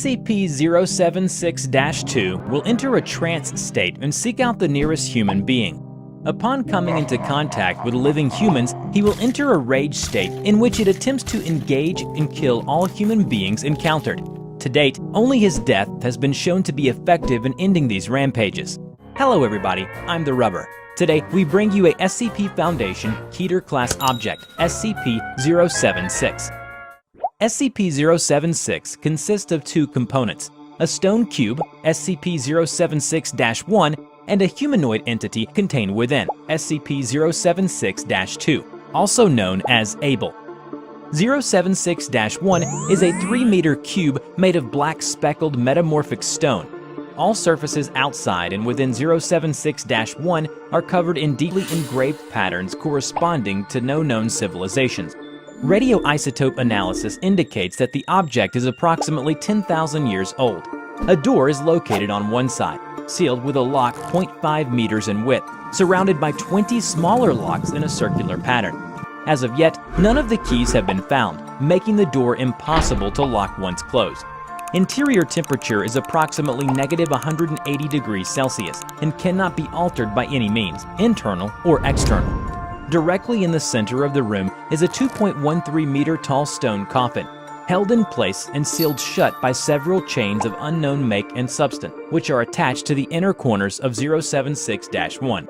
SCP-076-2 will enter a trance state and seek out the nearest human being. Upon coming into contact with living humans, he will enter a rage state in which it attempts to engage and kill all human beings encountered. To date, only his death has been shown to be effective in ending these rampages. Hello everybody, I'm the Rubber. Today, we bring you a SCP Foundation Keter-class object, SCP-076. SCP-076 consists of two components, a stone cube, SCP-076-1, and a humanoid entity contained within, SCP-076-2, also known as Abel. 076-1 is a 3-meter cube made of black speckled metamorphic stone. All surfaces outside and within 076-1 are covered in deeply engraved patterns corresponding to no known civilizations. Radioisotope analysis indicates that the object is approximately 10,000 years old. A door is located on one side, sealed with a lock 0.5 meters in width, surrounded by 20 smaller locks in a circular pattern. As of yet, none of the keys have been found, making the door impossible to lock once closed. Interior temperature is approximately -180 degrees Celsius and cannot be altered by any means, internal or external. Directly in the center of the room is a 2.13 meter tall stone coffin, held in place and sealed shut by several chains of unknown make and substance, which are attached to the inner corners of 076-1.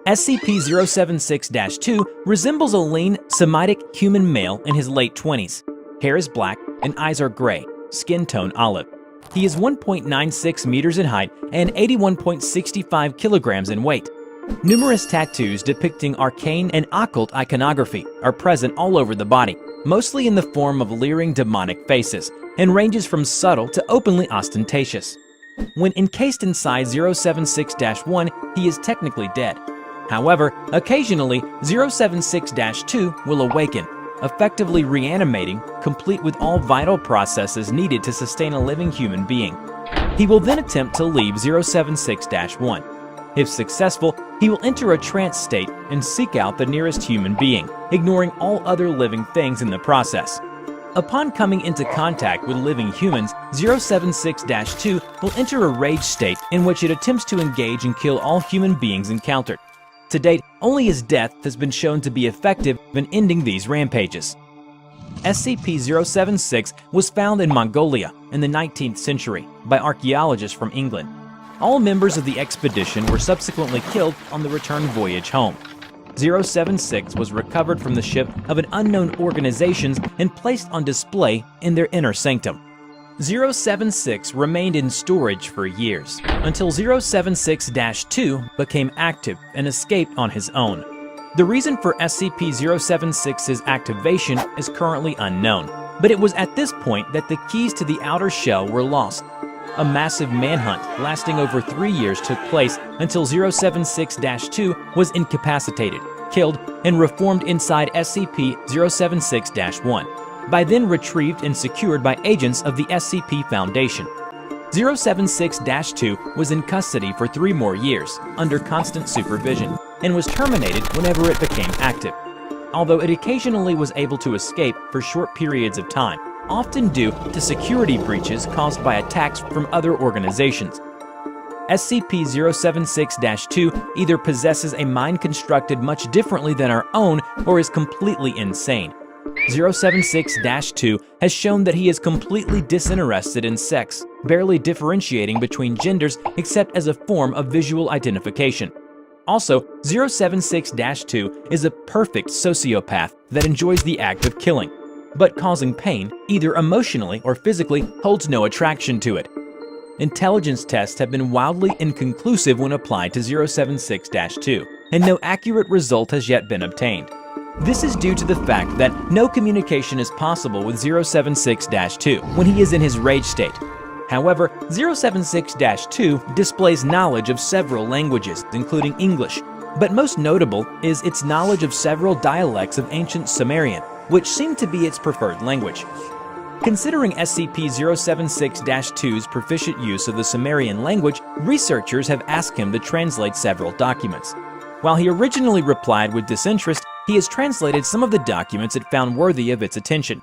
SCP-076-2 resembles a lean, Semitic human male in his late 20s. Hair is black and eyes are gray, skin tone olive. He is 1.96 meters in height and 81.65 kilograms in weight. Numerous tattoos depicting arcane and occult iconography are present all over the body, mostly in the form of leering demonic faces, and ranges from subtle to openly ostentatious. When encased inside 076-1, he is technically dead. However, occasionally 076-2 will awaken, effectively reanimating, complete with all vital processes needed to sustain a living human being. He will then attempt to leave 076-1. If successful, he will enter a trance state and seek out the nearest human being, ignoring all other living things in the process. Upon coming into contact with living humans, 076-2 will enter a rage state in which it attempts to engage and kill all human beings encountered. To date, only his death has been shown to be effective in ending these rampages. SCP-076 was found in Mongolia in the 19th century by archaeologists from England. All members of the expedition were subsequently killed on the return voyage home. 076 was recovered from the ship of an unknown organization and placed on display in their inner sanctum. 076 remained in storage for years, until 076-2 became active and escaped on his own. The reason for SCP-076's activation is currently unknown, but it was at this point that the keys to the outer shell were lost. A massive manhunt lasting over 3 years took place until 076-2 was incapacitated, killed, and reformed inside SCP-076-1, by then retrieved and secured by agents of the SCP Foundation. 076-2 was in custody for 3 more years, under constant supervision, and was terminated whenever it became active, although it occasionally was able to escape for short periods of time, often due to security breaches caused by attacks from other organizations. SCP-076-2 either possesses a mind constructed much differently than our own or is completely insane. 076-2 has shown that he is completely disinterested in sex, barely differentiating between genders except as a form of visual identification. Also, 076-2 is a perfect sociopath that enjoys the act of killing, but causing pain, either emotionally or physically, holds no attraction to it. Intelligence tests have been wildly inconclusive when applied to 076-2, and no accurate result has yet been obtained. This is due to the fact that no communication is possible with 076-2 when he is in his rage state. However, 076-2 displays knowledge of several languages, including English, but most notable is its knowledge of several dialects of ancient Sumerian, which seem to be its preferred language. Considering SCP-076-2's proficient use of the Sumerian language, researchers have asked him to translate several documents. While he originally replied with disinterest, he has translated some of the documents it found worthy of its attention.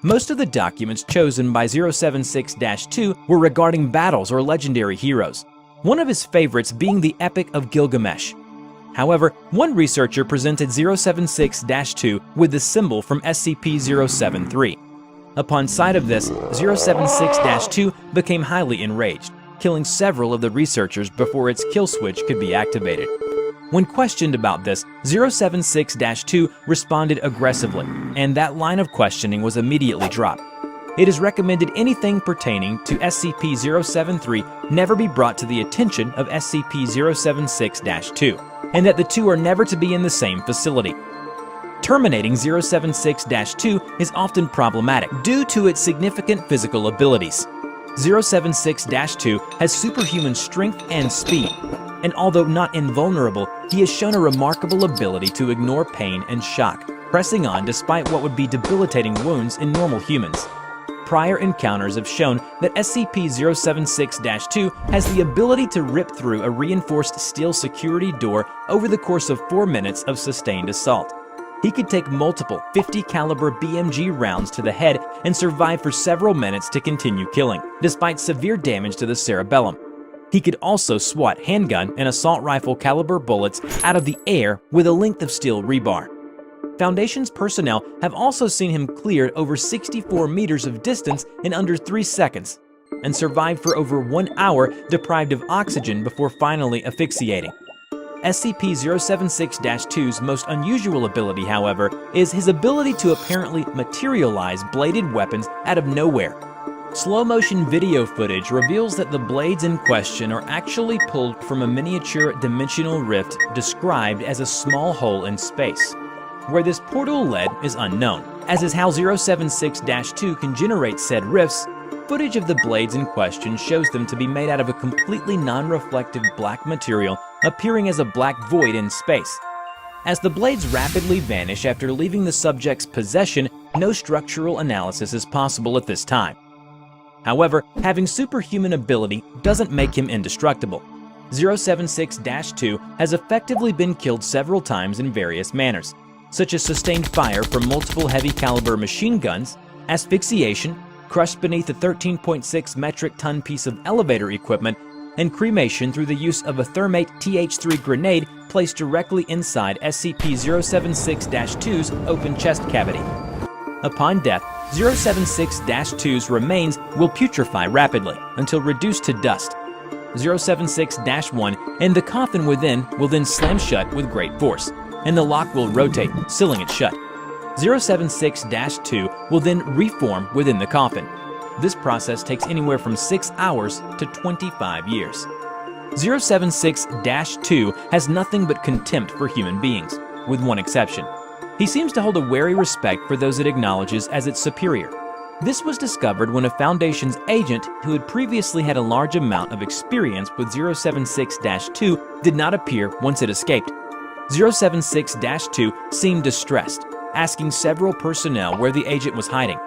Most of the documents chosen by 076-2 were regarding battles or legendary heroes, one of his favorites being the Epic of Gilgamesh. However, one researcher presented 076-2 with the symbol from SCP-073. Upon sight of this, 076-2 became highly enraged, killing several of the researchers before its kill switch could be activated. When questioned about this, 076-2 responded aggressively, and that line of questioning was immediately dropped. It is recommended anything pertaining to SCP-073 never be brought to the attention of SCP-076-2, and that the two are never to be in the same facility. Terminating 076-2 is often problematic due to its significant physical abilities. 076-2 has superhuman strength and speed, and although not invulnerable, he has shown a remarkable ability to ignore pain and shock, pressing on despite what would be debilitating wounds in normal humans. Prior encounters have shown that SCP-076-2 has the ability to rip through a reinforced steel security door over the course of 4 minutes of sustained assault. He could take multiple 50 caliber BMG rounds to the head and survive for several minutes to continue killing, despite severe damage to the cerebellum. He could also swat handgun and assault rifle caliber bullets out of the air with a length of steel rebar. Foundation's personnel have also seen him clear over 64 meters of distance in under 3 seconds, and survived for over 1 hour deprived of oxygen before finally asphyxiating. SCP-076-2's most unusual ability, however, is his ability to apparently materialize bladed weapons out of nowhere. Slow-motion video footage reveals that the blades in question are actually pulled from a miniature dimensional rift described as a small hole in space. Where this portal led is unknown, as is how 076-2 can generate said rifts. Footage of the blades in question shows them to be made out of a completely non-reflective black material appearing as a black void in space. As the blades rapidly vanish after leaving the subject's possession, no structural analysis is possible at this time. However, having superhuman ability doesn't make him indestructible. 076-2 has effectively been killed several times in various manners, such as sustained fire from multiple heavy caliber machine guns, asphyxiation, crushed beneath a 13.6 metric ton piece of elevator equipment, and cremation through the use of a thermate TH3 grenade placed directly inside SCP-076-2's open chest cavity. Upon death, 076-2's remains will putrefy rapidly until reduced to dust. 076-1 and the coffin within will then slam shut with great force, and the lock will rotate, sealing it shut. 076-2 will then reform within the coffin. This process takes anywhere from 6 hours to 25 years. 076-2 has nothing but contempt for human beings, with one exception. He seems to hold a wary respect for those it acknowledges as its superior. This was discovered when a Foundation's agent who had previously had a large amount of experience with 076-2 did not appear once it escaped. 076-2 seemed distressed, asking several personnel where the agent was hiding.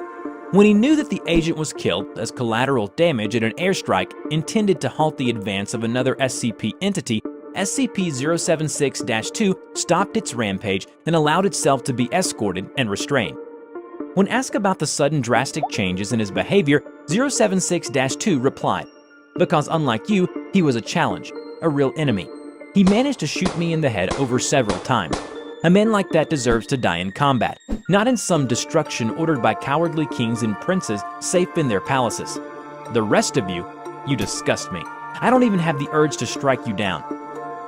When he knew that the agent was killed as collateral damage in an airstrike intended to halt the advance of another SCP entity, SCP-076-2 stopped its rampage and allowed itself to be escorted and restrained. When asked about the sudden drastic changes in his behavior, 076-2 replied, "Because unlike you, he was a challenge, a real enemy. He managed to shoot me in the head over several times. A man like that deserves to die in combat, not in some destruction ordered by cowardly kings and princes safe in their palaces. The rest of you disgust me. I don't even have the urge to strike you down."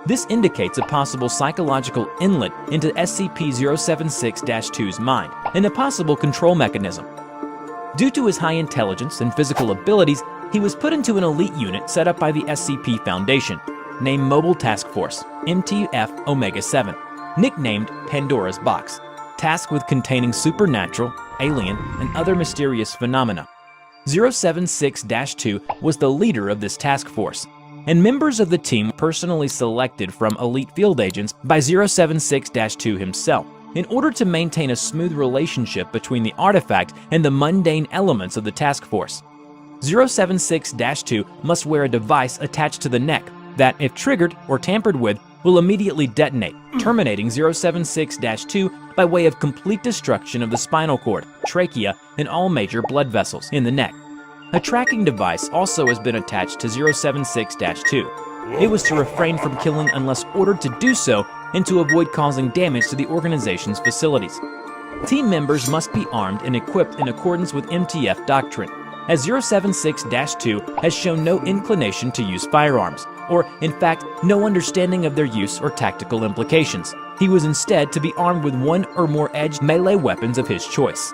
This indicates a possible psychological inlet into SCP-076-2's mind and a possible control mechanism. Due to his high intelligence and physical abilities, he was put into an elite unit set up by the SCP Foundation, named Mobile Task Force, MTF-Omega-7, nicknamed Pandora's Box, tasked with containing supernatural, alien, and other mysterious phenomena. 076-2 was the leader of this task force, and members of the team personally selected from elite field agents by 076-2 himself in order to maintain a smooth relationship between the artifact and the mundane elements of the task force. 076-2 must wear a device attached to the neck that, if triggered or tampered with, will immediately detonate, terminating 076-2 by way of complete destruction of the spinal cord, trachea, and all major blood vessels in the neck. A tracking device also has been attached to 076-2. It was to refrain from killing unless ordered to do so and to avoid causing damage to the organization's facilities. Team members must be armed and equipped in accordance with MTF doctrine, as 076-2 has shown no inclination to use firearms, or in fact, no understanding of their use or tactical implications. He was instead to be armed with one or more edged melee weapons of his choice.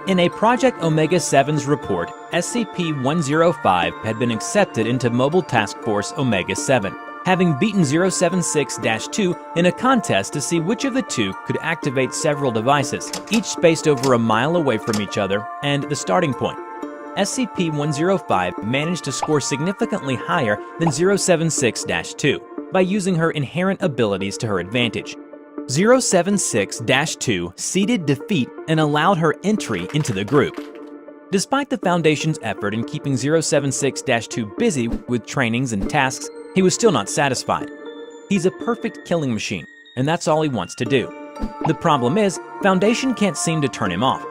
In a Project Omega-7's report, SCP-105 had been accepted into Mobile Task Force Omega-7, having beaten 076-2 in a contest to see which of the two could activate several devices, each spaced over a mile away from each other and the starting point. SCP-105 managed to score significantly higher than 076-2 by using her inherent abilities to her advantage. 076-2 ceded defeat and allowed her entry into the group. Despite the Foundation's effort in keeping 076-2 busy with trainings and tasks, he was still not satisfied. He's a perfect killing machine, and that's all he wants to do. The problem is, Foundation can't seem to turn him off.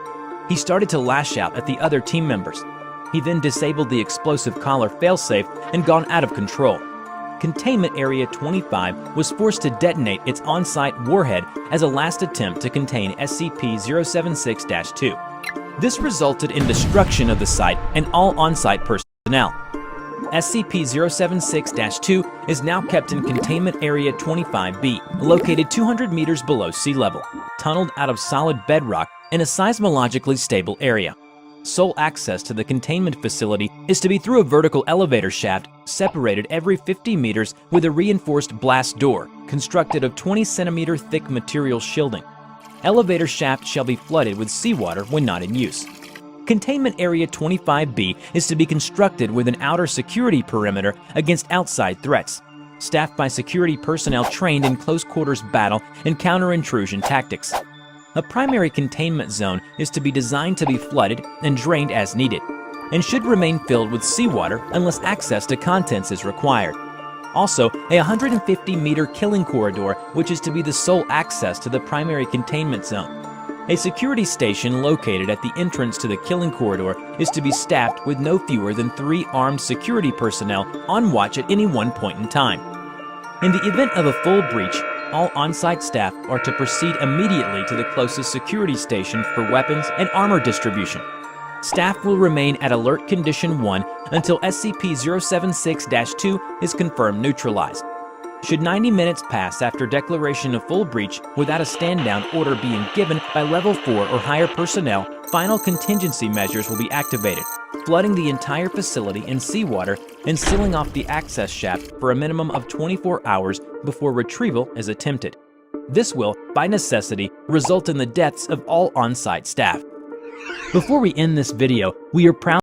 He started to lash out at the other team members. He then disabled the explosive collar failsafe and gone out of control. Containment Area 25 was forced to detonate its on-site warhead as a last attempt to contain SCP-076-2. This resulted in destruction of the site and all on-site personnel. SCP-076-2 is now kept in Containment Area 25B, located 200 meters below sea level, tunneled out of solid bedrock in a seismologically stable area. Sole access to the containment facility is to be through a vertical elevator shaft separated every 50 meters with a reinforced blast door constructed of 20-centimeter thick material shielding. Elevator shaft shall be flooded with seawater when not in use. Containment Area 25B is to be constructed with an outer security perimeter against outside threats, staffed by security personnel trained in close-quarters battle and counter-intrusion tactics. A primary containment zone is to be designed to be flooded and drained as needed, and should remain filled with seawater unless access to contents is required. Also, a 150-meter killing corridor, which is to be the sole access to the primary containment zone. A security station located at the entrance to the killing corridor is to be staffed with no fewer than 3 armed security personnel on watch at any one point in time. In the event of a full breach, all on-site staff are to proceed immediately to the closest security station for weapons and armor distribution. Staff will remain at Alert Condition 1 until SCP-076-2 is confirmed neutralized. Should 90 minutes pass after declaration of full breach without a stand-down order being given by Level 4 or higher personnel, final contingency measures will be activated, flooding the entire facility in seawater and sealing off the access shaft for a minimum of 24 hours before retrieval is attempted. This will, by necessity, result in the deaths of all on-site staff. Before we end this video, we are proud